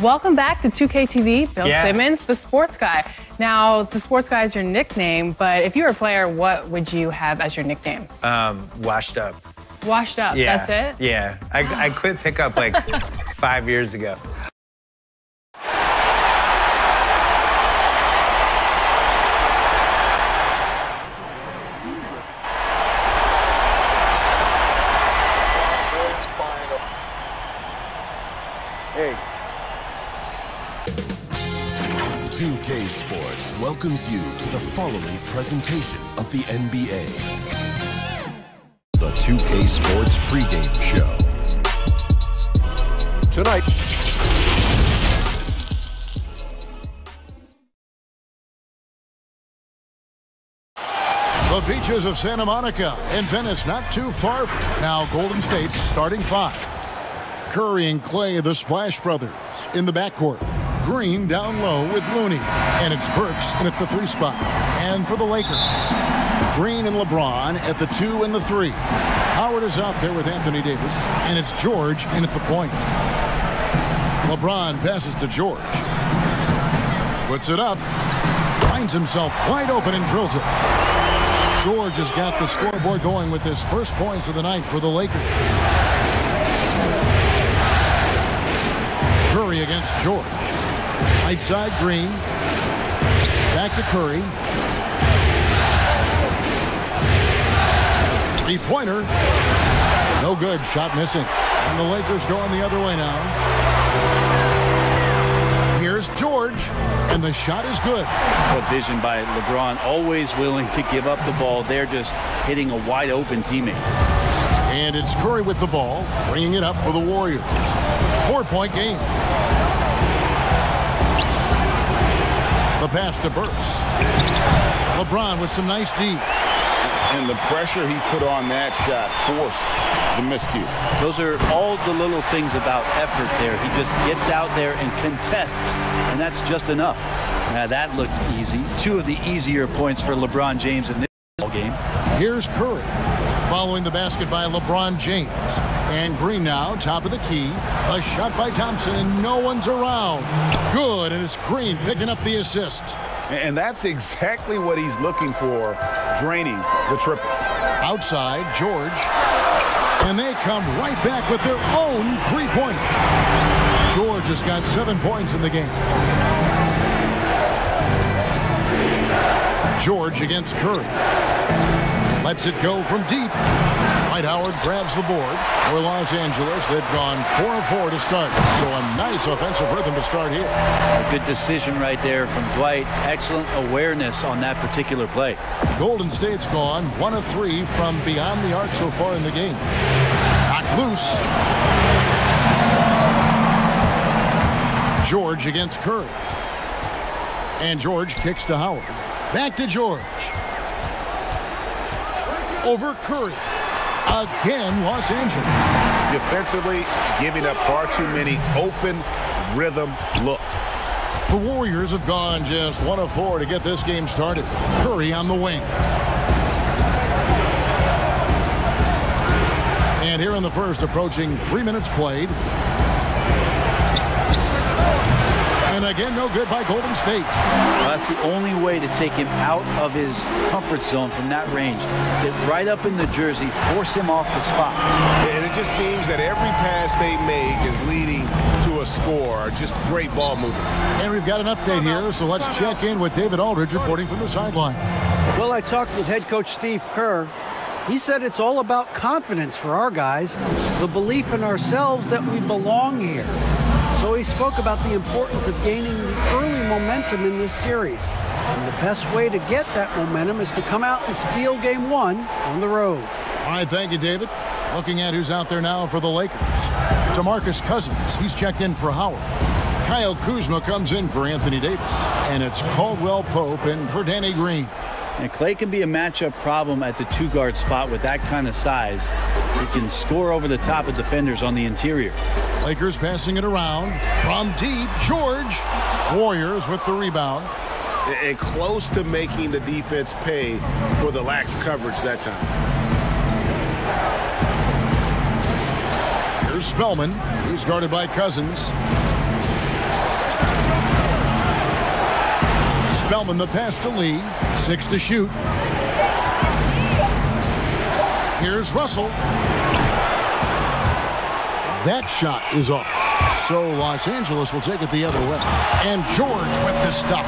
Welcome back to 2K TV. Bill Simmons, the sports guy. Now, the sports guy is your nickname, but if you were a player, what would you have as your nickname? Washed up. Washed up, Yeah. that's it? Yeah. I quit pickup like 5 years ago. Hey. 2K Sports welcomes you to the following presentation of the NBA. The 2K Sports pregame show. Tonight. The beaches of Santa Monica and Venice not too far. Now Golden State's starting five. Curry and Clay, the Splash Brothers, in the backcourt. Green down low with Looney. And it's Burks in at the 3 spot. And for the Lakers, Green and LeBron at the 2 and the 3. Howard is out there with Anthony Davis. And it's George in at the point. LeBron passes to George. Puts it up. Finds himself wide open and drills it. George has got the scoreboard going with his first points of the night for the Lakers. Curry against George. Right side, Green. Back to Curry. Three-pointer. No good. Shot missing. And the Lakers going the other way now. Here's George. And the shot is good. What vision by LeBron. Always willing to give up the ball. They're just hitting a wide-open teammate. And it's Curry with the ball, bringing it up for the Warriors. 4-point game. The pass to Burks. LeBron with some nice D. And the pressure he put on that shot forced the miscue. Those are all the little things about effort there. He just gets out there and contests, and that's just enough. Now that looked easy. 2 of the easier points for LeBron James in this game. Here's Curry. Following the basket by LeBron James. And Green now, top of the key. A shot by Thompson, and no one's around. Good, and it's Green picking up the assist. And that's exactly what he's looking for, draining the triple. Outside, George. And they come right back with their own three-pointer. George has got 7 points in the game. George against Curry. Lets it go from deep. Dwight Howard grabs the board. For Los Angeles, they've gone 4 of 4 to start. So a nice offensive rhythm to start here. A good decision right there from Dwight. Excellent awareness on that particular play. Golden State's gone 1 of 3 from beyond the arc so far in the game. Knocked loose. George against Curry. And George kicks to Howard. Back to George. Over Curry. Again, Los Angeles. Defensively, giving up far too many open rhythm looks. The Warriors have gone just 1 of 4 to get this game started. Curry on the wing. And here in the first, approaching 3 minutes played. And again, no good by Golden State. Well, that's the only way to take him out of his comfort zone from that range. Get right up in the jersey, force him off the spot. And it just seems that every pass they make is leading to a score. Just great ball movement. And we've got an update here, so let's check in with David Aldridge reporting from the sideline. Well, I talked with head coach Steve Kerr. He said it's all about confidence for our guys, the belief in ourselves that we belong here. So he spoke about the importance of gaining the early momentum in this series. And the best way to get that momentum is to come out and steal game 1 on the road. All right, thank you, David. Looking at who's out there now for the Lakers. DeMarcus Cousins, he's checked in for Howard. Kyle Kuzma comes in for Anthony Davis. And it's Caldwell Pope in for Danny Green. And Clay can be a matchup problem at the 2-guard spot with that kind of size. He can score over the top of defenders on the interior. Lakers passing it around from deep. George. Warriors with the rebound. And close to making the defense pay for the lax coverage that time. Here's Spellman. He's guarded by Cousins. Spellman the pass to Lee. 6 to shoot. Here's Russell. That shot is off. So Los Angeles will take it the other way. And George with the stuff.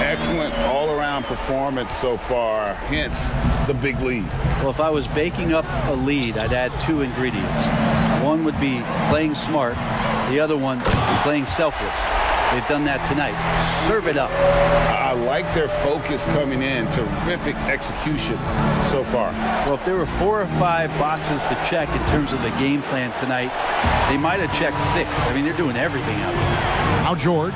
Excellent all-around performance so far, hence the big lead. Well, if I was baking up a lead, I'd add 2 ingredients. One would be playing smart. The other one, playing selfless. They've done that tonight. Serve it up. I like their focus coming in. Terrific execution so far. Well, if there were 4 or 5 boxes to check in terms of the game plan tonight, they might have checked 6. I mean, they're doing everything out there. Now George,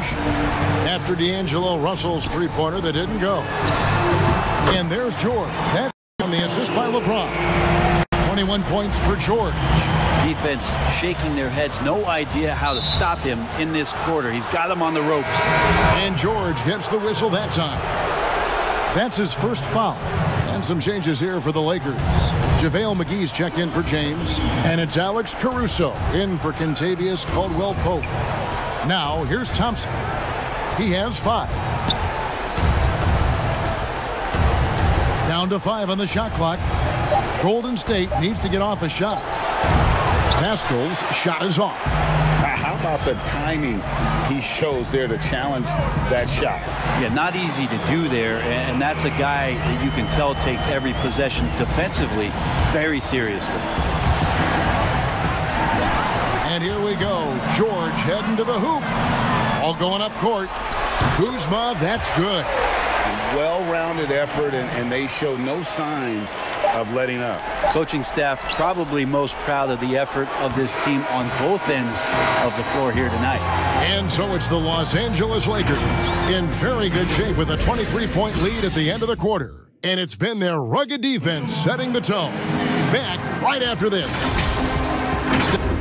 after D'Angelo Russell's three-pointer that didn't go. And there's George. That's on the assist by LeBron. 21 points for George. Defense shaking their heads. No idea how to stop him in this quarter. He's got him on the ropes. And George gets the whistle that time. That's his first foul. And some changes here for the Lakers. JaVale McGee's checked in for James. And it's Alex Caruso in for Kentavious Caldwell-Pope. Now, here's Thompson. He has 5. Down to 5 on the shot clock. Golden State needs to get off a shot. Pascal's shot is off. How about the timing he shows there to challenge that shot? Yeah, not easy to do there, and that's a guy that you can tell takes every possession defensively very seriously. And here we go. George heading to the hoop. All going up court. Kuzma, that's good. Well-rounded effort, and they show no signs of letting up. Coaching staff probably most proud of the effort of this team on both ends of the floor here tonight. And so it's the Los Angeles Lakers in very good shape with a 23-point lead at the end of the quarter. And it's been their rugged defense setting the tone. Back right after this.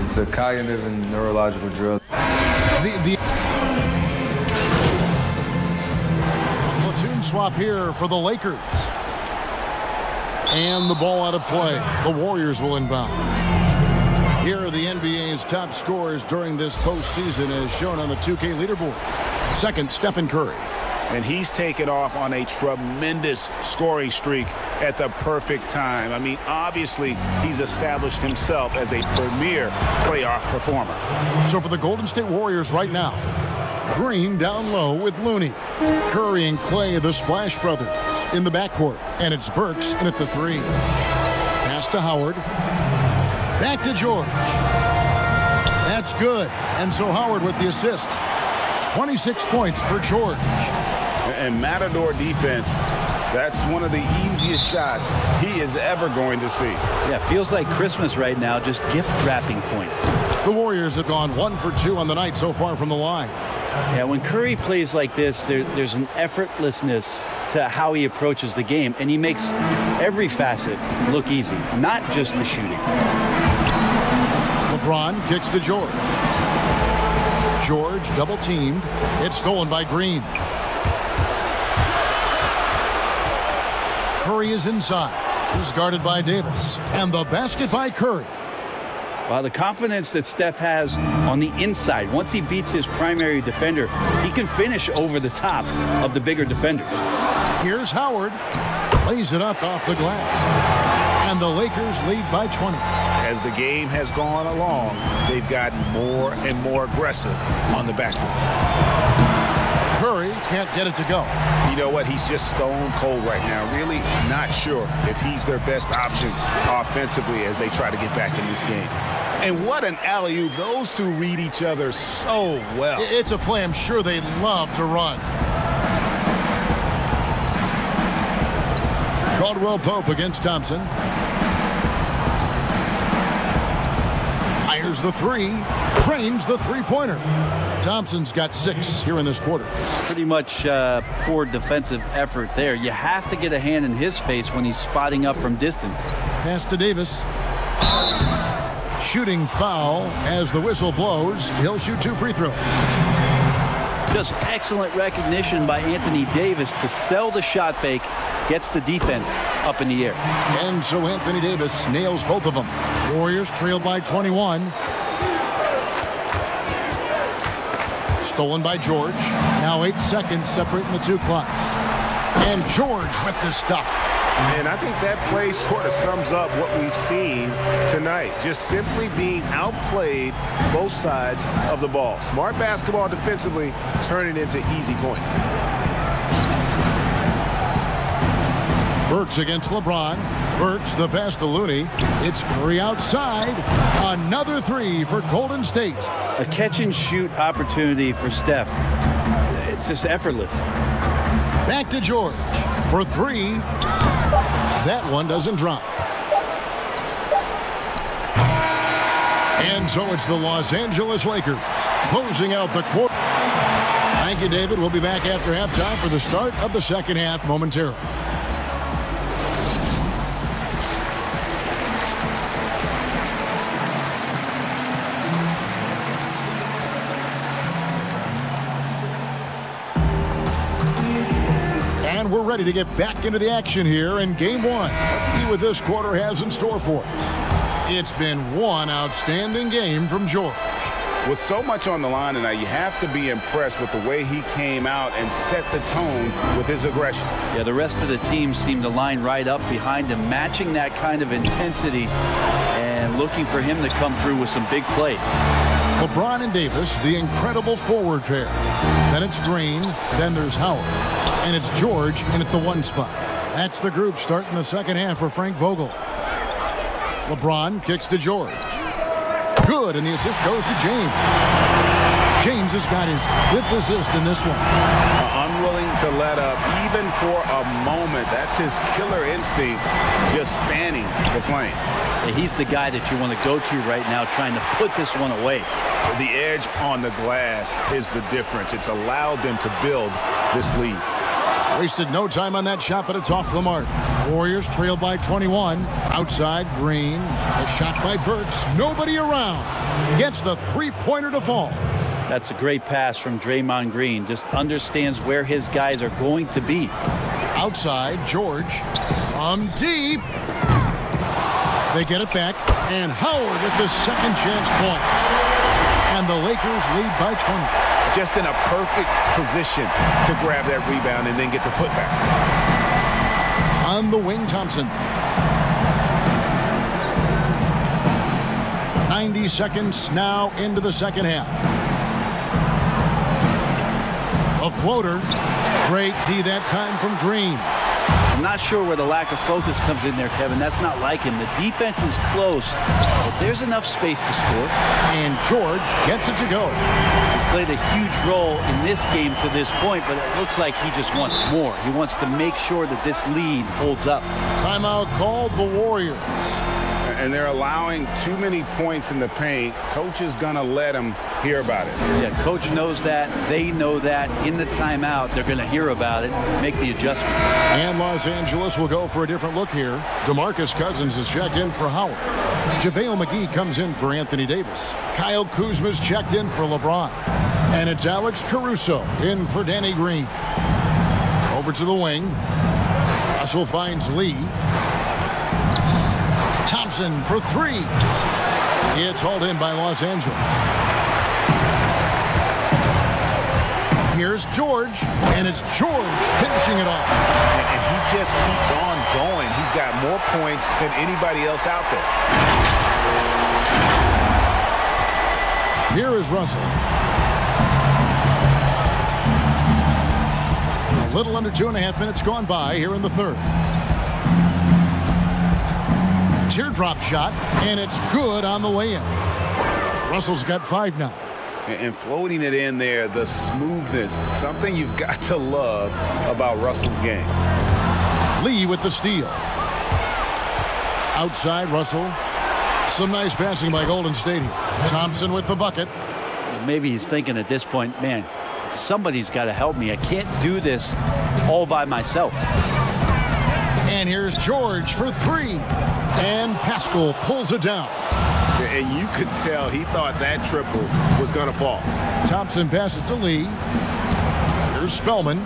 It's a cognitive and neurological drill. The platoon swap here for the Lakers. And the ball out of play. The Warriors will inbound. Here are the NBA's top scorers during this postseason as shown on the 2K leaderboard. Second, Stephen Curry. And he's taken off on a tremendous scoring streak at the perfect time. I mean, obviously, he's established himself as a premier playoff performer. So for the Golden State Warriors right now, Green down low with Looney. Curry and Clay, the Splash Brothers, in the backcourt. And it's Burks in at the 3. Pass to Howard. Back to George. That's good. And so Howard with the assist. 26 points for George. And Matador defense, that's one of the easiest shots he is ever going to see. Yeah, feels like Christmas right now, just gift wrapping points. The Warriors have gone 1 for 2 on the night so far from the line. Yeah, when Curry plays like this, there's an effortlessness to how he approaches the game, and he makes every facet look easy, not just the shooting. LeBron kicks to George. George double teamed. It's stolen by Green. Curry is inside. He's guarded by Davis. And the basket by Curry. Well, the confidence that Steph has on the inside, once he beats his primary defender, he can finish over the top of the bigger defenders. Here's Howard. Lays it up off the glass. And the Lakers lead by 20. As the game has gone along, they've gotten more and more aggressive on the backcourt. Curry can't get it to go. You know what? He's just stone cold right now. Really not sure if he's their best option offensively as they try to get back in this game. And what an alley-oop. Those two read each other so well. It's a play I'm sure they love to run. Caldwell-Pope against Thompson. Fires the 3. Drains the three-pointer. Thompson's got 6 here in this quarter. Pretty much poor defensive effort there. You have to get a hand in his face when he's spotting up from distance. Pass to Davis. Shooting foul as the whistle blows. He'll shoot 2 free throws. Just excellent recognition by Anthony Davis to sell the shot fake. Gets the defense up in the air. And so Anthony Davis nails both of them. Warriors trail by 21. Stolen by George. Now 8 seconds separating the two clocks. And George with the stuff. And I think that play sort of sums up what we've seen tonight. Just simply being outplayed both sides of the ball. Smart basketball defensively, turning into easy points. Burks against LeBron. Burks the pass to Looney. It's Curry outside. Another three for Golden State. A catch-and-shoot opportunity for Steph. It's just effortless. Back to George for three. That one doesn't drop. And so it's the Los Angeles Lakers closing out the quarter. Thank you, David. We'll be back after halftime for the start of the second half momentarily. And we're ready to get back into the action here in game one. Let's see what this quarter has in store for us. It's been one outstanding game from George. With so much on the line tonight, you have to be impressed with the way he came out and set the tone with his aggression. Yeah, the rest of the team seemed to line right up behind him, matching that kind of intensity and looking for him to come through with some big plays. LeBron and Davis, the incredible forward pair. Then it's Green, then there's Howard, and it's George in at the one spot. That's the group starting the second half for Frank Vogel. LeBron kicks to George. Good, and the assist goes to James. James has got his 5th assist in this one. Unwilling to let up even for a moment. That's his killer instinct, just fanning the flame. He's the guy that you want to go to right now, trying to put this one away. The edge on the glass is the difference. It's allowed them to build this lead. Wasted no time on that shot, but it's off the mark. Warriors trail by 21. Outside, Green. A shot by Burks. Nobody around. Gets the three-pointer to fall. That's a great pass from Draymond Green. Just understands where his guys are going to be. Outside, George. From deep. They get it back. And Howard with the second chance points. And the Lakers lead by 20. Just in a perfect position to grab that rebound and then get the putback. On the wing, Thompson. 90 seconds now into the second half. A floater. Great D that time from Green. I'm not sure where the lack of focus comes in there, Kevin. That's not like him. The defense is close, but there's enough space to score. And George gets it to go. He's played a huge role in this game to this point, but it looks like he just wants more. He wants to make sure that this lead holds up. Timeout called the Warriors. And they're allowing too many points in the paint. Coach is going to let them hear about it. Yeah, coach knows that. They know that. In the timeout, they're going to hear about it, make the adjustment. And Los Angeles will go for a different look here. DeMarcus Cousins is checked in for Howard. JaVale McGee comes in for Anthony Davis. Kyle Kuzma's checked in for LeBron. And it's Alex Caruso in for Danny Green. Over to the wing. Russell finds Lee. Thompson for three. It's hauled in by Los Angeles. Here's George, and it's George finishing it off. And he just keeps on going. He's got more points than anybody else out there. Here is Russell. A little under 2.5 minutes gone by here in the third. Teardrop shot, and it's good on the way in. Russell's got 5 now. And floating it in there, the smoothness, something you've got to love about Russell's game. Lee with the steal. Outside, Russell. Some nice passing by Golden State here. Thompson with the bucket. Maybe he's thinking at this point, man, somebody's got to help me. I can't do this all by myself. And here's George for three. And Pascal pulls it down. And you could tell he thought that triple was going to fall. Thompson passes to Lee. Here's Spellman.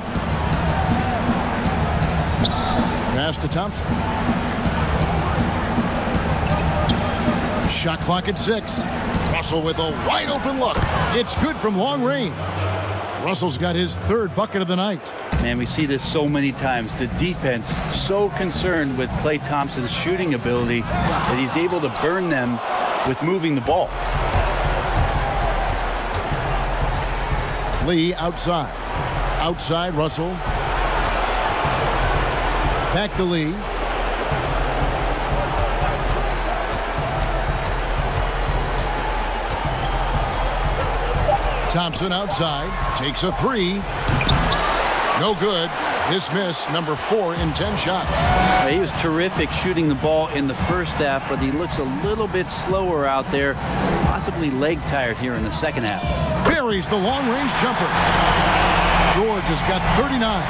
Pass to Thompson. Shot clock at 6. Russell with a wide open look. It's good from long range. Russell's got his third bucket of the night. Man, we see this so many times. The defense so concerned with Klay Thompson's shooting ability that he's able to burn them with moving the ball. Lee outside. Outside, Russell. Back to Lee. Thompson outside. Takes a three. No good. This miss, number 4 in 10 shots. He was terrific shooting the ball in the first half, but he looks a little bit slower out there, possibly leg tired here in the second half. Buries the long-range jumper. George has got 39.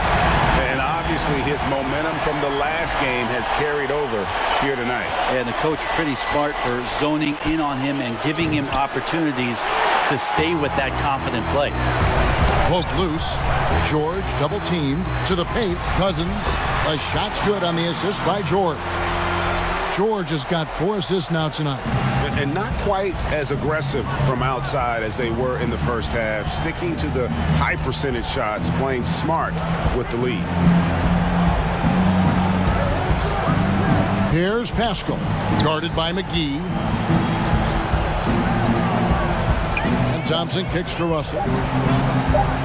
And obviously his momentum from the last game has carried over here tonight. And the coach pretty smart for zoning in on him and giving him opportunities to stay with that confident play. Poke loose. George double teamed to the paint. Cousins. The shot's good on the assist by George. George has got 4 assists now tonight. And not quite as aggressive from outside as they were in the first half. Sticking to the high percentage shots, playing smart with the lead. Here's Pascal, guarded by McGee. And Thompson kicks to Russell.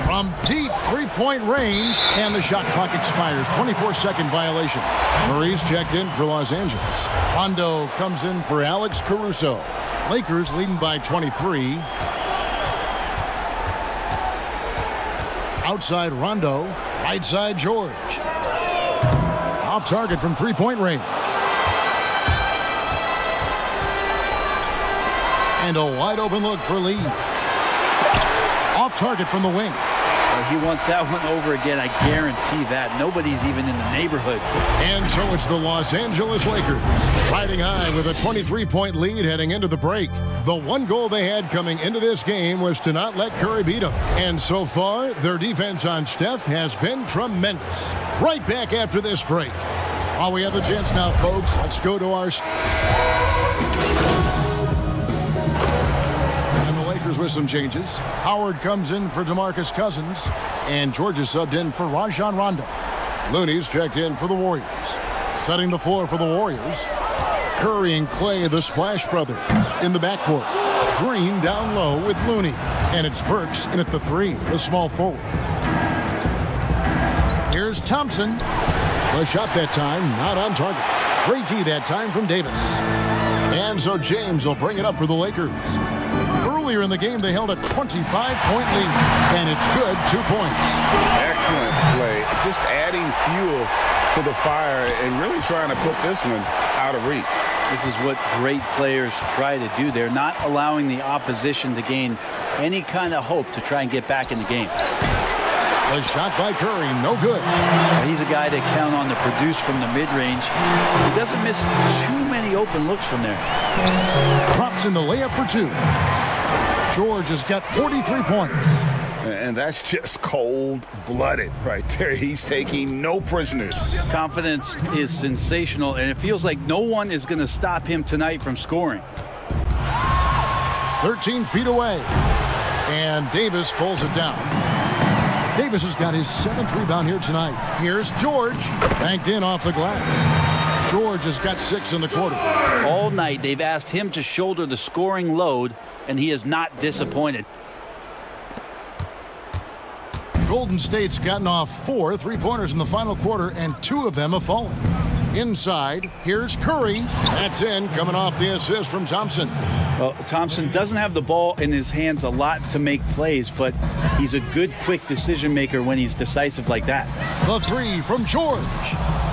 From deep three-point range, and the shot clock expires. 24-second violation. Murray's checked in for Los Angeles. Rondo comes in for Alex Caruso. Lakers leading by 23. Outside Rondo. Right side George. Off target from three-point range. And a wide open look for Lee. Off target from the wing. He wants that one over again. I guarantee that. Nobody's even in the neighborhood. And so it's the Los Angeles Lakers riding high with a 23-point lead heading into the break. The one goal they had coming into this game was to not let Curry beat them. And so far, their defense on Steph has been tremendous. Right back after this break. While we have the chance now, folks, let's go to our... with some changes. Howard comes in for DeMarcus Cousins, and George is subbed in for Rajon Rondo. Looney's checked in for the Warriors. Setting the floor for the Warriors. Curry and Klay, the Splash Brothers, in the backcourt. Green down low with Looney, and it's Burks in at the 3, the small forward. Here's Thompson. The shot that time, not on target. Great D that time from Davis. And so James will bring it up for the Lakers. Earlier in the game, they held a 25-point lead, and it's good, 2 points. Excellent play. Just adding fuel to the fire and really trying to put this one out of reach. This is what great players try to do. They're not allowing the opposition to gain any kind of hope to try and get back in the game. The shot by Curry, no good. He's a guy to count on to produce from the mid-range. He doesn't miss too many open looks from there. Drops in the layup for 2. George has got 43 points. And that's just cold-blooded right there. He's taking no prisoners. Confidence is sensational, and it feels like no one is going to stop him tonight from scoring. 13 feet away. And Davis pulls it down. Davis has got his 7th rebound here tonight. Here's George. Banked in off the glass. George has got 6 in the quarter. All night, they've asked him to shoulder the scoring load, and he is not disappointed. Golden State's gotten off 4 three-pointers in the final quarter, and 2 of them have fallen. Inside, here's Curry. That's in, coming off the assist from Thompson. Well, Thompson doesn't have the ball in his hands a lot to make plays, but he's a good, quick decision maker when he's decisive like that. The 3 from George.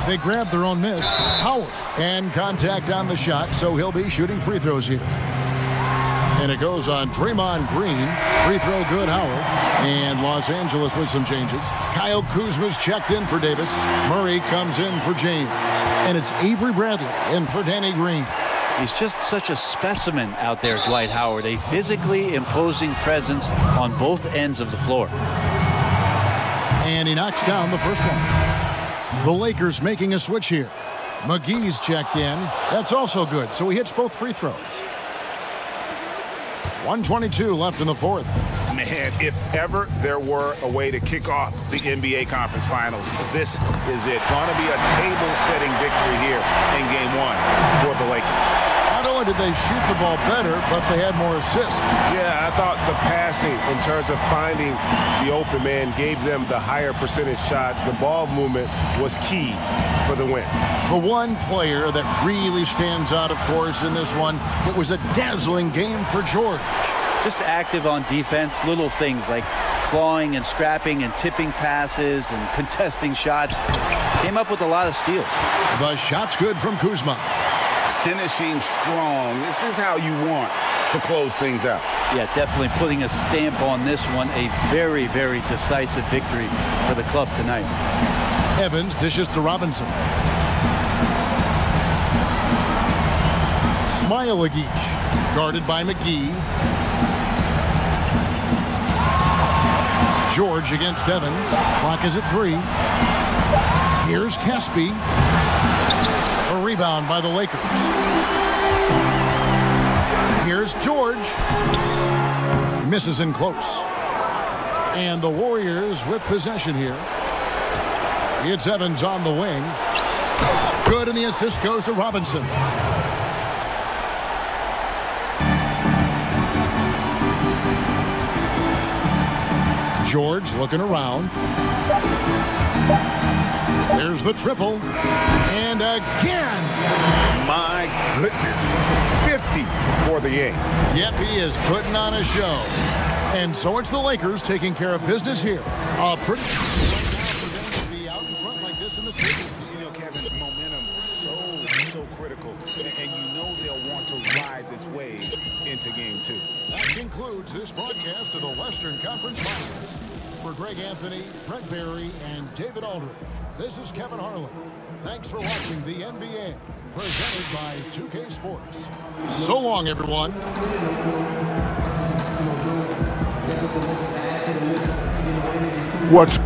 They grabbed their own miss. Howard. And contact on the shot, so he'll be shooting free throws here. And it goes on Draymond Green. Free throw good, Howard. And Los Angeles with some changes. Kyle Kuzma's checked in for Davis. Murray comes in for James. And it's Avery Bradley in for Danny Green. He's just such a specimen out there, Dwight Howard. A physically imposing presence on both ends of the floor. And he knocks down the first one. The Lakers making a switch here. McGee's checked in. That's also good, so he hits both free throws. 1:22 left in the fourth. And if ever there were a way to kick off the NBA Conference Finals, this is it. Going to be a table-setting victory here in Game 1 for the Lakers. Not only did they shoot the ball better, but they had more assists. Yeah, I thought the passing in terms of finding the open man gave them the higher percentage shots. The ball movement was key for the win. The one player that really stands out, of course, in this one, it was a dazzling game for George. Just active on defense, little things like clawing and scrapping and tipping passes and contesting shots. Came up with a lot of steals. The shot's good from Kuzma. Finishing strong. This is how you want to close things out. Yeah, definitely putting a stamp on this one. A very, very decisive victory for the club tonight. Evans dishes to Robinson. Smailagic, guarded by McGee. George against Evans. Clock is at 3. Here's Caspi. A rebound by the Lakers. Here's George. Misses in close. And the Warriors with possession here. It's Evans on the wing. Good, and the assist goes to Robinson. George looking around. There's the triple. And again. My goodness. 50 for the game. Yep, he is putting on a show. And so it's the Lakers taking care of business here. A pretty for them to be out in front like this in the series. You know, Kevin, momentum is so critical. And you know they'll want to ride this wave into Game 2. That concludes this broadcast of the Western Conference Finals. For Greg Anthony, Fred Berry, and David Aldridge, this is Kevin Harlan. Thanks for watching the NBA, presented by 2K Sports. So long, everyone. What's